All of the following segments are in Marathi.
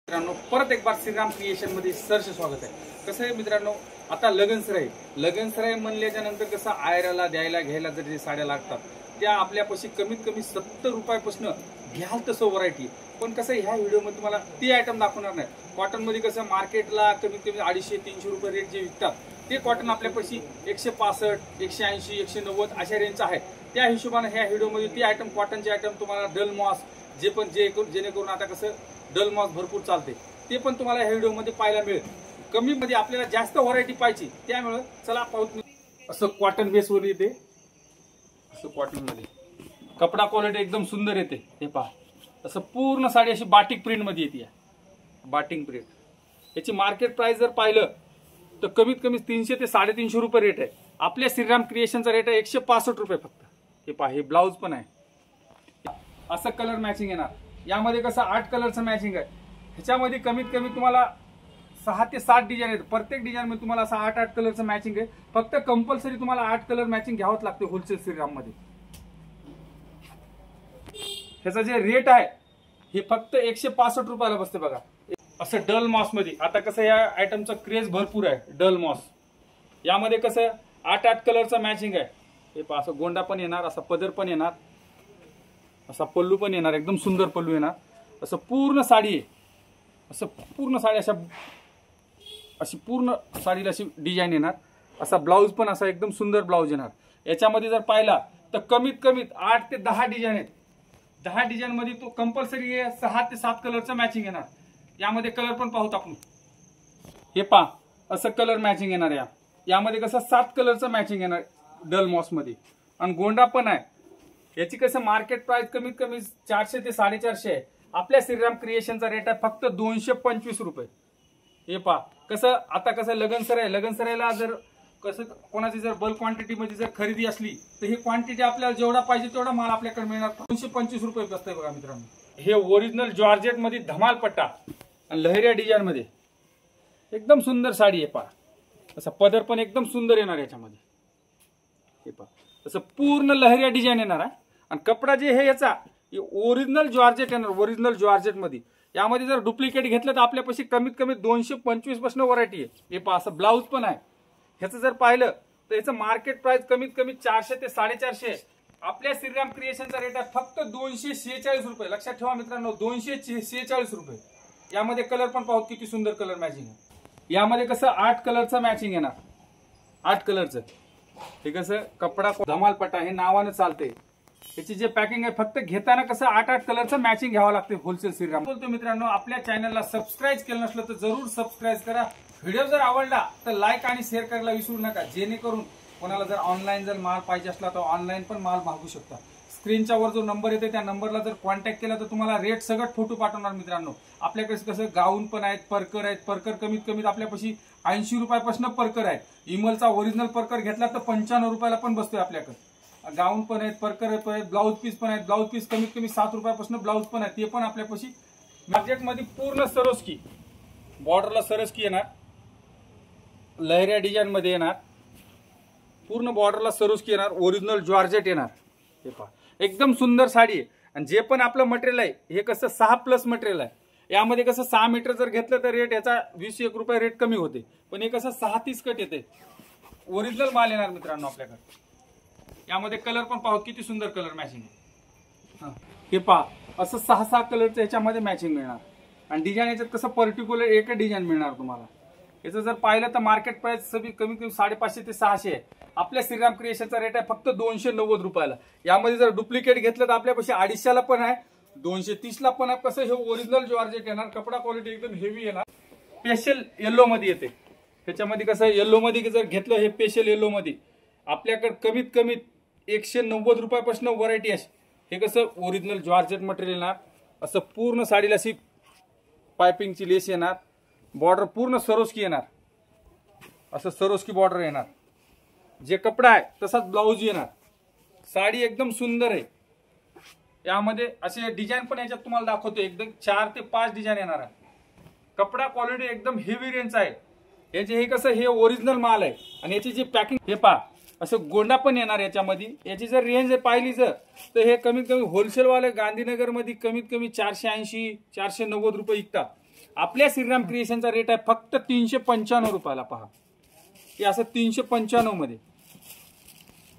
मित्रांनो परत एक बार श्रीराम क्रिएशन मध्ये सहर्ष स्वागत आहे। कसं आहे मित्रांनो, आता लगनसराई म्हणल्याच्या नंतर कसं आयराला द्यायला घ्यायला जर साड्या लागतात त्या आपल्यापाशी कमीत कमी 70 रुपयापासून घ्याल तसं व्हरायटी। पण कसं ह्या व्हिडिओमध्ये तुम्हाला ती आयटम दाखवणार नाही। कॉटन मध्ये कसं मार्केटला कमीत कमी 250-300 रुपये रेट जे विकतात ते कॉटन आपल्यापाशी 165, 180, 190 अशा रेंजचा आहे। त्या हिशोबाने ह्या व्हिडिओमध्ये ती आयटम कॉटनची आयटम तुम्हाला डल मॉस जेणेकरून आता कसं डल मॉस भरपूर चालते ते पण तुम्हाला ह्या व्हिडिओमध्ये पाहायला मिळेल। कमी मध्ये आपल्याला जास्त व्हरायटी पाहिजे त्यामुळे चला पाहू। असं कॉटन बेस वर येते, असं कॉटन मध्ये कपडा क्वालिटी एकदम सुंदर येते। हे पहा, असं पूर्ण साडी अशी बाटिक प्रिंट मध्ये येते, बाटिक प्रिंट। याची मार्केट प्राइस जर पाहिलं तर कमीत कमी 300 ते 350 रुपये रेट आहे। आपल्या श्रीराम क्रिएशनचा रेट आहे 165 रुपये फक्त। हे पहा, हे ब्लाउज पण आहे, असं कलर मॅचिंग येणार। यामध्ये कसं 8 कलरचं मॅचिंग आहे। ह्याच्यामध्ये कमीत कमी तुम्हाला 6 ते 7 डिझाइन आहेत। प्रत्येक डिझाइन मध्ये तुम्हाला असं 8 कलरचं मॅचिंग आहे। फक्त कंपल्सरी तुम्हाला 8 कलर मॅचिंग घ्यावंच लागते होलसेल श्रीराम मध्ये। ह्याचा जे रेट आहे हे फक्त 165 रुपयाला बसते बघा। असं डल मॉस मध्ये आता कसं या आयटमचा क्रेज भरपूर आहे। डल मॉस यामध्ये कसं 8 कलरचं मॅचिंग आहे। हे पहा, असं गोंडा पण येणार, असा पदर पण येणार, असा पल्लू पण येणार, एकदम सुंदर पल्लू येणार। असं पूर्ण साडी आहे, असं पूर्ण साडी अशी पूर्ण साडीला अशी डिझाइन येणार। असा ब्लाउज पण असा एकदम सुंदर ब्लाउज येणार। याच्यामध्ये जर पाहिला तर कमीत कमी 8 ते 10 डिझाइन आहेत। 10 डिझाइन मध्ये तो कंपल्सरी 6 ते 7 कलरचं मॅचिंग येणार। यामध्ये कलर पण पाहूत आपण। हे पहा, असं कलर मॅचिंग येणार। यामध्ये कसं 7 कलरचं मॅचिंग येणार डल मॉस मध्ये, आणि गोंडा पण आहे। याची कसं मार्केट प्राइस कमीत कमी 400 ते 450 आहे। आपल्या श्रीराम क्रिएशनचा रेट आहे फक्त 225 रुपये। हे पहा, कसं आता कसं लगनसराईला जर कसं कोणाची जर बल्क क्वांटिटी मध्ये जर खरेदी असली तर ही क्वांटिटी आपल्याला जेवढा पाहिजे तेवढा माल आपल्याकडे मिळणार। 225 रुपये बसतंय बघा मित्रांनो। हे ओरिजिनल जॉर्जेट मध्ये धमाल पट्टा आणि लहरिया डिझाइन मध्ये एकदम सुंदर साडी आहे। पहा, असं पदर पण एकदम सुंदर येणार याच्यामध्ये। हे पहा, असं पूर्ण लहरिया डिझाइन येणार आहे। आणि कपडा जे हे याचा ओरिजिनल जॉर्जेट येणार, ओरिजिनल जॉर्जेट मध्ये। यामध्ये जर डुप्लिकेट घेतलं तर आपल्यापाशी कमीत कमी 225 पासून व्हरायटी आहे। हे पहा, असं ब्लाउज पण आहे। ह्याचं जर पाहिलं तर याचं मार्केट प्राइस कमीत कमी 400 ते 450 आहे। आपल्या श्रीराम क्रिएशनचा रेट आहे फक्त 246 रुपये। लक्षात ठेवा मित्रांनो, 246 रुपये। यामध्ये कलर पण पाहू, किती सुंदर कलर मॅचिंग आहे। यामध्ये कसं 8 कलरचं मॅचिंग येणार, 8 कलरचं। हे कसं कपडा धमालपट्टा हे नावानं चालते। याची जे पॅकिंग आहे फक्त घेताना कसं 8 कलरचं मॅचिंग घ्यावं लागते होलसेल श्रीराम। बोलतो मित्रांनो, आपल्या चॅनलला सबस्क्राईब केलं नसलं तर जरूर सबस्क्राईब करा। व्हिडिओ जर आवडला तर लाईक आणि शेअर करायला विसरू नका, जेणेकरून कोणाला जर ऑनलाईन जर माल पाहिजे असला तर ऑनलाईन पण माल मागू शकता। स्क्रीनच्या वर जो नंबर येते त्या नंबरला जर कॉन्टॅक्ट केला तर तुम्हाला रेट सगळं फोटो पाठवणार मित्रांनो। आपल्याकडे कसं गाऊन पण आहेत, परकर आहेत। परकर कमीत कमी आपल्यापाशी 80 रुपयापासून परकर आहे। इमलचा ओरिजिनल परकर घेतला तर 95 रुपयाला पण बसतोय आपल्याकडे। गाऊन पण आहेत, परकर आहेत, ब्लाउज पीस पण आहेत। ब्लाउज पीस कमीत कमी 7 रुपयापासून ब्लाउज पण आहे, ते पण आपल्यापाशी। मार्केट मध्ये पूर्ण सरोस्की बॉर्डरला सरोस्की येणार, लहरिया डिझाइन मध्ये येणार, पूर्ण बॉर्डरला सरोस्की येणार, ओरिजिनल जॉर्जेट येणार। हे पहा, एकदम सुंदर साडी आहे। आणि जे पण आपलं मटेरियल आहे हे कसं 6+ मटेरियल आहे। यामध्ये कसं 6 मीटर जर घेतलं तर रेट याचा 20-1 रुपये रेट कमी होते, पण हे कसं 6-30 कट येते। ओरिजिनल माल येणार मित्रांनो आपल्याकडे। यामध्ये कलर पण पाहू, किती सुंदर कलर मॅचिंग आहे। हे पहा, असं 6 कलरचं याच्यामध्ये मॅचिंग मिळणार। आणि डिझाइन याच्यात कसं पर्टिक्युलर एक डिझाइन मिळणार तुम्हाला। याचं जर पाहिलं तर मार्केट प्राइस कमी कमी 550 ते 600 आहे। आपल्या श्रीराम क्रिएशनचा रेट आहे फक्त 290 रुपयाला। यामध्ये जर डुप्लिकेट घेतलं तर आपल्यापाशी 250ला पण आहे, 230ला पण आहे। कसं हे ओरिजिनल जॉर्जेट येणार, कपडा क्वालिटी एकदम हेवी येणार। स्पेशल येलो मध्ये येते। त्याच्यामध्ये कसं येलो मध्ये जर घेतलं, हे स्पेशल येलो मध्ये आपल्याकडे कमीत कमी 190 रुपयापासून व्हरायटी आहे। हे कसं ओरिजिनल जॉर्जेट मटेरियल येणार। असं पूर्ण साडीला अशी पायपिंगची लेस येणार, बॉर्डर पूर्ण सरोस्की येणार, असं सरोस्की बॉर्डर येणार। जे कपडा आहे तसाच ब्लाउज येणार। साडी एकदम सुंदर आहे। यामध्ये असे डिझाइन पण याच्यात तुम्हाला दाखवतो, एकदम 4 ते 5 डिझाइन येणार आहे। कपडा क्वालिटी एकदम हेवी रेंज आहे। याचे हे कसं हे ओरिजिनल माल आहे। आणि याची जी पॅकिंग हे पहा, असं गोंडा पण येणार याच्यामध्ये। याची जर रेंज पाहिली तर हे कमीत कमी होलसेल वाले गांधीनगर मध्ये कमीत कमी 480-490 रुपये विकतात। आपल्या श्रीराम क्रिएशनचा रेट आहे फक्त 395 रुपयाला. पहा हे असं 395 मध्ये,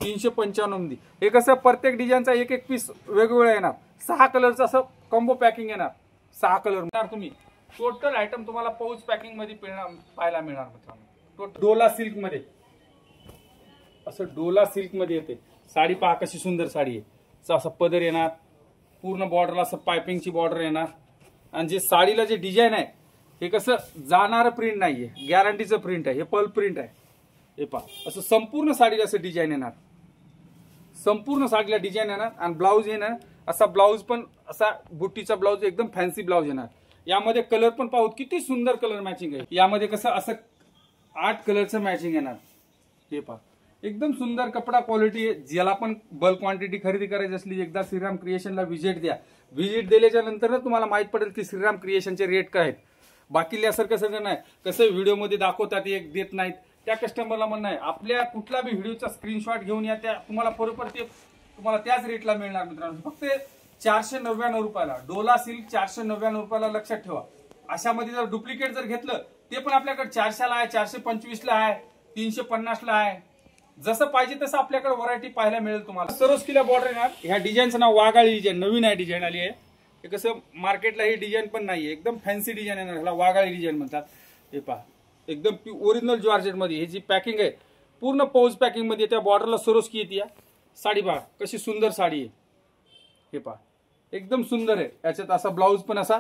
395 मध्ये. हे कसं प्रत्येक डिझाईनचा एक एक पीस वेगवेगळा येणार. 6 कलरचं असं कॉम्बो पॅकिंग येणार. 6 कलर येणार. तुम्ही टोटल आयटम तुम्हाला पाऊच पॅकिंग मध्ये पाहायला मिळणार मित्रांनो. डोला सिल्क मध्ये, असं डोला सिल्क मध्ये येते साडी. पहा कशी सुंदर साडी आहे. असं पदर येणार, पूर्ण बॉर्डरला असं पायपिंगची बॉर्डर येणार. आणि जे साडीला जे डिझाईन आहे हे कसं जाणारं प्रिंट नाहीये, गॅरंटीचं प्रिंट आहे. हे पल प्रिंट आहे. हे पहा असं संपूर्ण साडीला असं डिझाईन येणार. संपूर्ण साडीला डिझाईन येणार. आणि ब्लाऊज येणार असा, ब्लाऊज पण असा बुट्टीचा ब्लाऊज, एकदम फॅन्सी ब्लाऊज येणार. यामध्ये कलर पण पाहू किती सुंदर कलर मॅचिंग आहे. यामध्ये कसं असं 8 कलरचं मॅचिंग येणार. हे पहा एकदम सुंदर कपडा क्वालिटी आहे. ज्याला पण बल्क क्वांटिटी खरेदी करायची असली एकदा श्रीराम क्रिएशनला व्हिजिट द्या. व्हिजिट दिल्याच्या नंतर तुम्हाला माहित पडेल की श्रीराम क्रिएशनचे रेट काय आहेत. बाकी लिहासारखं नाही, कसं व्हिडिओमध्ये दाखवतात एक देत नाहीत. त्या कस्टमरला म्हणणं आहे आपल्या कुठला बी व्हिडिओचा स्क्रीनशॉट घेऊन या, त्या तुम्हाला बरोबर ते तुम्हाला त्याच रेटला मिळणार मित्रांनो. फक्त 499 रुपयाला डोला सिल्क 499 रुपयाला. लक्षात ठेवा. अशामध्ये जर डुप्लिकेट जर घेतलं ते पण आपल्याकडे 400 ला आहे, 425 ला आहे, 350 ला आहे. जसं पाहिजे तसं आपल्याकडे व्हरायटी पाहायला मिळेल तुम्हाला. सरोस्कीला बॉर्डर येणार. ह्या डिझाईनचं नाव वाघाळी डिझाईन, नवीन आहे डिझाईन आली आहे. हे कसं मार्केटला ही डिझाईन पण नाहीये, एकदम फॅन्सी डिझाईन येणार. ह्याला वाघाळी डिझाईन म्हणतात. हे पहा एकदम ओरिजिनल जॉर्जेट मध्ये. ही जी पॅकिंग आहे पूर्ण पाऊच पॅकिंग मध्ये. त्या बॉर्डरला सरोस्की येते. साडी पहा कशी सुंदर साडी आहे. हे पहा एकदम सुंदर आहे. याच्यात असा ब्लाऊज पण असा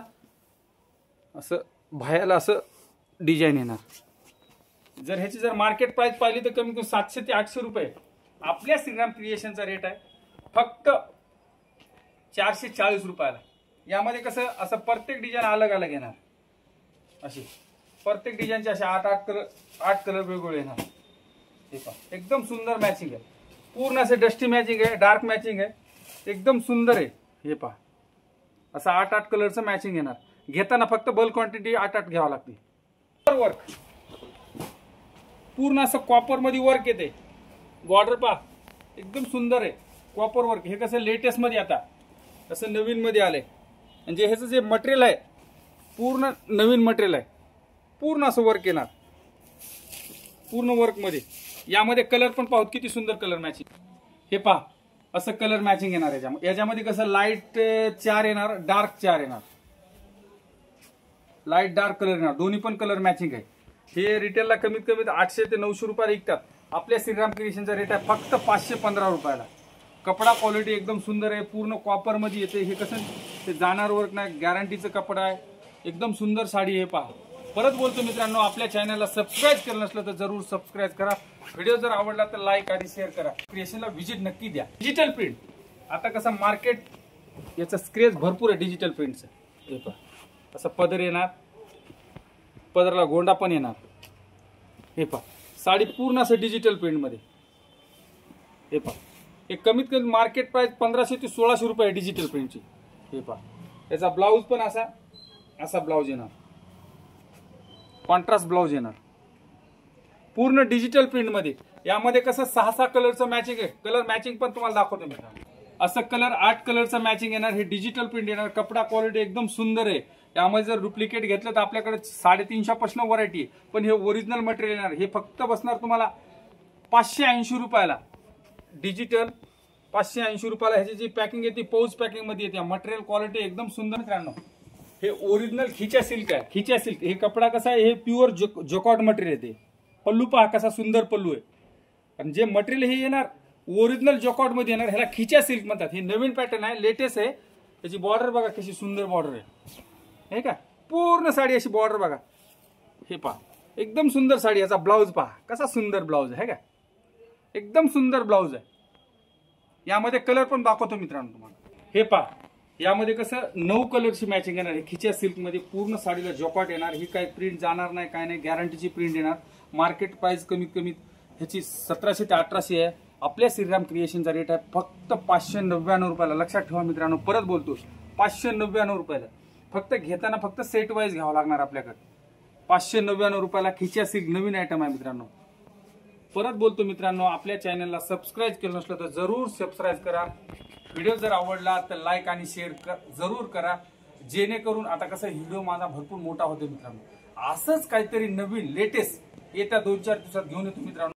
असं बाहेरला असं डिझाईन येणार. जर ह्याची जर मार्केट प्राइस पाहिली तर कमी कमी 700 ते 800 रुपये. आपल्या श्रीराम क्रिएशनचा रेट आहे फक्त 440 रुपयाला. यामध्ये कसं असं प्रत्येक डिझाईन अलग अलग येणार. अशी प्रत्येक डिझाईनचे असे 8 कलर वेगवेगळे येणार. हे पहा एकदम सुंदर मॅचिंग आहे. पूर्ण असे डस्टी मॅचिंग आहे, डार्क मॅचिंग आहे, एकदम सुंदर आहे. हे पहा असं 8 कलरचं मॅचिंग येणार. घेताना फक्त बल्क क्वांटिटी 8 घ्यावं लागते. वर्क पूर्ण असं कॉपर मध्ये वर्क येते. बॉर्डर पहा एकदम सुंदर आहे. Copper work. हे कसं लेटेस्ट मध्ये आता असं नवीन मध्ये आलंय. म्हणजे ह्याचं जे मटेरियल आहे पूर्ण नवीन मटेरियल आहे. पूर्ण असं वर्क येणार, पूर्ण वर्क मध्ये. यामध्ये कलर पण पाहू किती सुंदर कलर मॅचिंग. हे पहा असं कलर मॅचिंग येणार. याच्यामध्ये कसं लाईट 4 येणार, डार्क 4 येणार. लाईट डार्क कलर येणार. दोन्ही पण कलर मॅचिंग आहे. हे रिटेलला कमीत कमी 800 ते 900 रुपयाला विकतात. आपल्या श्रीराम क्रिएशनचा रेट आहे फक्त 515 रुपयाला. कपडा क्वालिटी एकदम सुंदर आहे. पूर्ण कॉपर मध्ये येते. हे कसं ते जाणार वर्क नाही, गॅरंटीचं कपडा आहे. एकदम सुंदर साडी. हे पहा परत बोलतो मित्रांनो, आपल्या चॅनलला सबस्क्राईब केलं नसलं तर जरूर सबस्क्राईब करा. व्हिडिओ जर आवडला तर लाईक आणि शेअर करा. क्रिएशनला व्हिजिट नक्की द्या. डिजिटल प्रिंट आता कसं मार्केट याचा क्रेज भरपूर आहे डिजिटल प्रिंटचं. हे पहा असं पदर येणार, पदरला गोंडा पण येणार. हे पहा साडी पूर्ण असं डिजिटल प्रिंट मध्ये. हे पहा एक कमीत कमी मार्केट प्राइस 1500 ते 1600 रुपये डिजिटल प्रिंटची. हे पहा याचा ब्लाऊज पण असा ब्लाऊज येणार. कॉन्ट्रास्ट ब्लाऊज येणार पूर्ण डिजिटल प्रिंट मध्ये. यामध्ये कसं 6 कलरचं मॅचिंग आहे. कलर मॅचिंग पण तुम्हाला दाखवतो मी. असं कलर 8 कलरचं मॅचिंग येणार. हे डिजिटल प्रिंट येणार. कपडा क्वालिटी एकदम सुंदर आहे. यामध्ये जर डुप्लिकेट घेतलं तर आपल्याकडे 350 पासून व्हरायटी आहे. पण हे ओरिजिनल मटेरियल येणार. हे फक्त बसणार तुम्हाला 580 रुपयाला. डिजिटल 580 रुपयाला. ह्याची जी पॅकिंग येते पाऊच पॅकिंग मध्ये येते. मटेरियल क्वालिटी एकदम सुंदर मित्रांनो. हे ओरिजिनल खिचा सिल्क आहे. खिचा सिल्क हे कपडा कसा आहे, हे प्युअर जोकॉट मटेरियल येते. पल्लू पहा कसा सुंदर पल्लू आहे. आणि जे मटेरियल हे येणार ओरिजिनल जोकॉट मध्ये येणार. ह्याला खिचा सिल्क म्हणतात. हे नवीन पॅटर्न आहे, लेटेस्ट आहे. त्याची बॉर्डर बघा कशी सुंदर बॉर्डर आहे. हे का पूर्ण साडी अशी बॉर्डर बघा. हे पहा एकदम सुंदर साडी. याचा ब्लाऊज पहा कसा सुंदर ब्लाऊज आहे का. एकदम सुंदर ब्लाऊज आहे. यामध्ये कलर पण दाखवतो मित्रांनो तुम्हाला. हे पहा यामध्ये कसं 9 कलरची मॅचिंग येणार. हे खिच्या सिल्क मध्ये पूर्ण साडीला जॉकॉट येणार. ही काही प्रिंट जाणार नाही, काय नाही, गॅरंटीची प्रिंट येणार. मार्केट प्राइस कमीत कमी ह्याची 1700 ते 1800 आहे. आपल्या श्रीराम क्रिएशनचा रेट आहे फक्त 599 रुपयाला. लक्षात ठेवा मित्रांनो, परत बोलतो 599 रुपयाला. फक्त घेताना फक्त सेट वाईज घ्यावं लागणार आपल्याकडे. 599 रुपयाला खिच्या सिल्क नवीन आयटम आहे मित्रांनो. परत बोलतो मित्रांनो, आपल्या चॅनलला सबस्क्राईब केलं नसलं तर जरूर सबस्क्राईब करा. व्हिडिओ जर आवडला तर लाईक आणि शेअर जरूर करा. जेणेकरून आता कसं व्हिडिओ माझा भरपूर मोठा होतो मित्रांनो, असंच काहीतरी नवीन लेटेस्ट येत्या 2-4 दिवसात घेऊन येतो मित्रांनो.